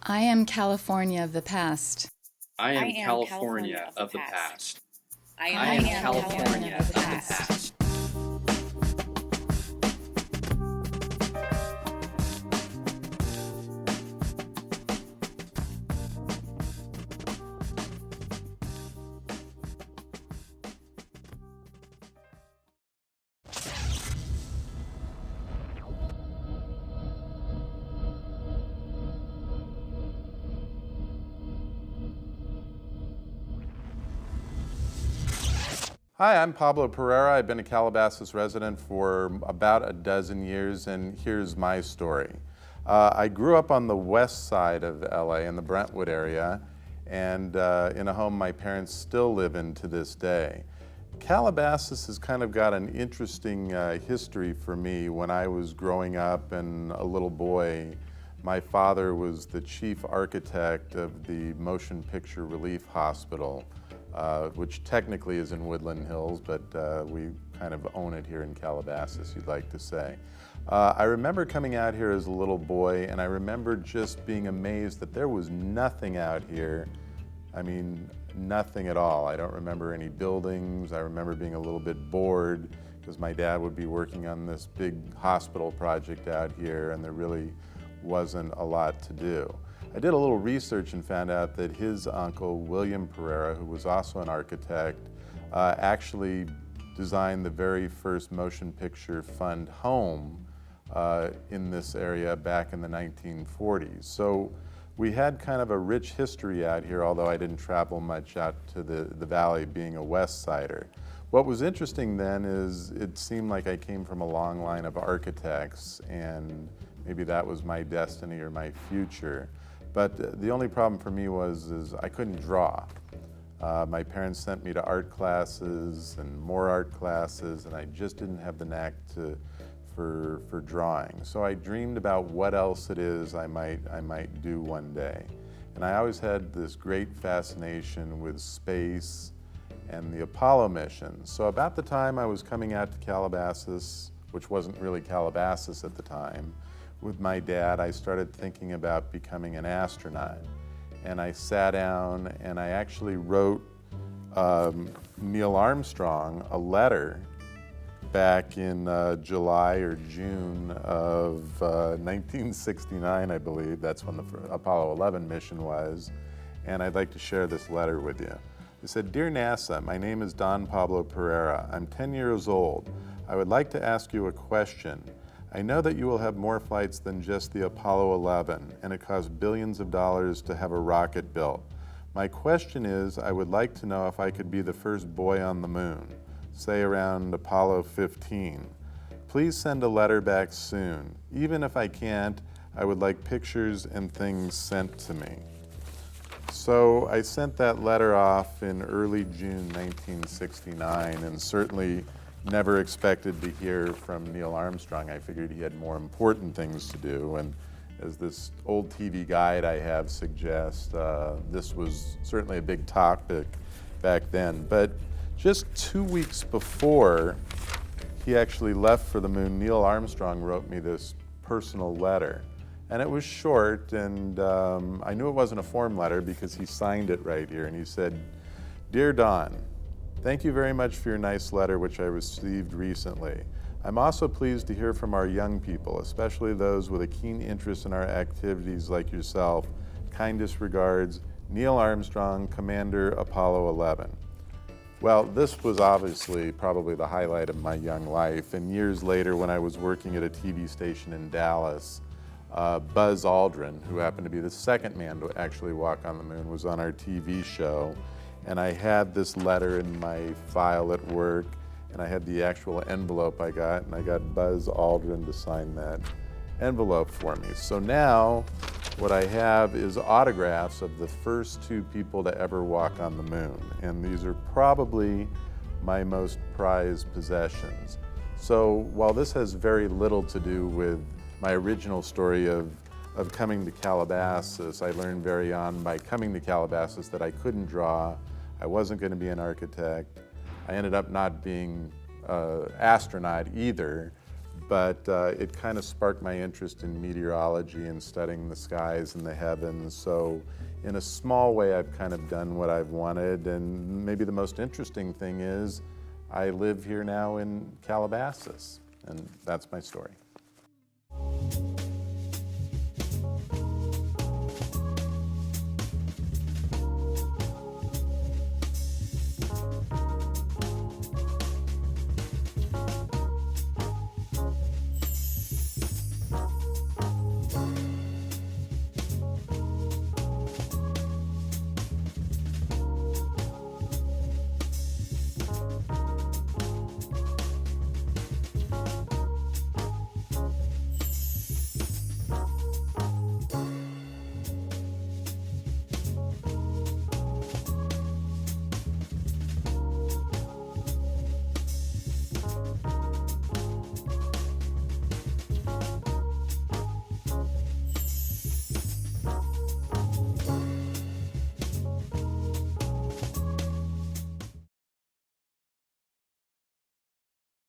I am California of the past. I I am am California of the past. I I am am California of the past. Hi, I'm Pablo Pereira. I've been a Calabasas resident for about a dozen years, and here's my story. I grew up on the west side of LA in the Brentwood area, and in a home my parents still live in to this day. Calabasas has kind of got an interesting history for me. When I was growing up and a little boy, my father was the chief architect of the Motion Picture Relief Hospital, which technically is in Woodland Hills, but we kind of own it here in Calabasas, you'd like to say. I remember coming out here as a little boy, and I remember just being amazed that there was nothing out here. I mean, nothing at all. I don't remember any buildings. I remember being a little bit bored because my dad would be working on this big hospital project out here, and there really wasn't a lot to do. I did a little research and found out that his uncle, William Pereira, who was also an architect, actually designed the very first motion picture fund home in this area back in the 1940s. So we had kind of a rich history out here, although I didn't travel much out to the valley, being a West Sider. What was interesting then is it seemed like I came from a long line of architects, and maybe that was my destiny or my future. But the only problem for me is I couldn't draw. My parents sent me to art classes and more art classes, and I just didn't have the knack for drawing. So I dreamed about what else it is I might do one day. And I always had this great fascination with space and the Apollo missions. So about the time I was coming out to Calabasas, which wasn't really Calabasas at the time, with my dad, I started thinking about becoming an astronaut. And I sat down and I actually wrote Neil Armstrong a letter back in July or June of 1969, I believe. That's when the Apollo 11 mission was. And I'd like to share this letter with you. It said, "Dear NASA, my name is Don Pablo Pereira. I'm 10 years old. I would like to ask you a question. I know that you will have more flights than just the Apollo 11, and it costs billions of dollars to have a rocket built. My question is, I would like to know if I could be the first boy on the moon, say around Apollo 15. Please send a letter back soon. Even if I can't, I would like pictures and things sent to me." So I sent that letter off in early June 1969, and certainly never expected to hear from Neil Armstrong. I figured he had more important things to do, and as this old TV guide I have suggests, this was certainly a big topic back then. But just 2 weeks before he actually left for the moon, Neil Armstrong wrote me this personal letter. And it was short, and I knew it wasn't a form letter because he signed it right here, and he said, "Dear Don, thank you very much for your nice letter, which I received recently. I'm also pleased to hear from our young people, especially those with a keen interest in our activities like yourself. Kindest regards, Neil Armstrong, Commander, Apollo 11. Well, this was obviously probably the highlight of my young life, and years later when I was working at a TV station in Dallas, Buzz Aldrin, who happened to be the second man to actually walk on the moon, was on our TV show. And I had this letter in my file at work, and I had the actual envelope I got, and I got Buzz Aldrin to sign that envelope for me. So now what I have is autographs of the first two people to ever walk on the moon, and these are probably my most prized possessions. So while this has very little to do with my original story of coming to Calabasas, I learned very on by coming to Calabasas that I couldn't draw. I wasn't going to be an architect. I ended up not being an astronaut either, but it kind of sparked my interest in meteorology and studying the skies and the heavens. So in a small way, I've kind of done what I've wanted. And maybe the most interesting thing is I live here now in Calabasas, and that's my story.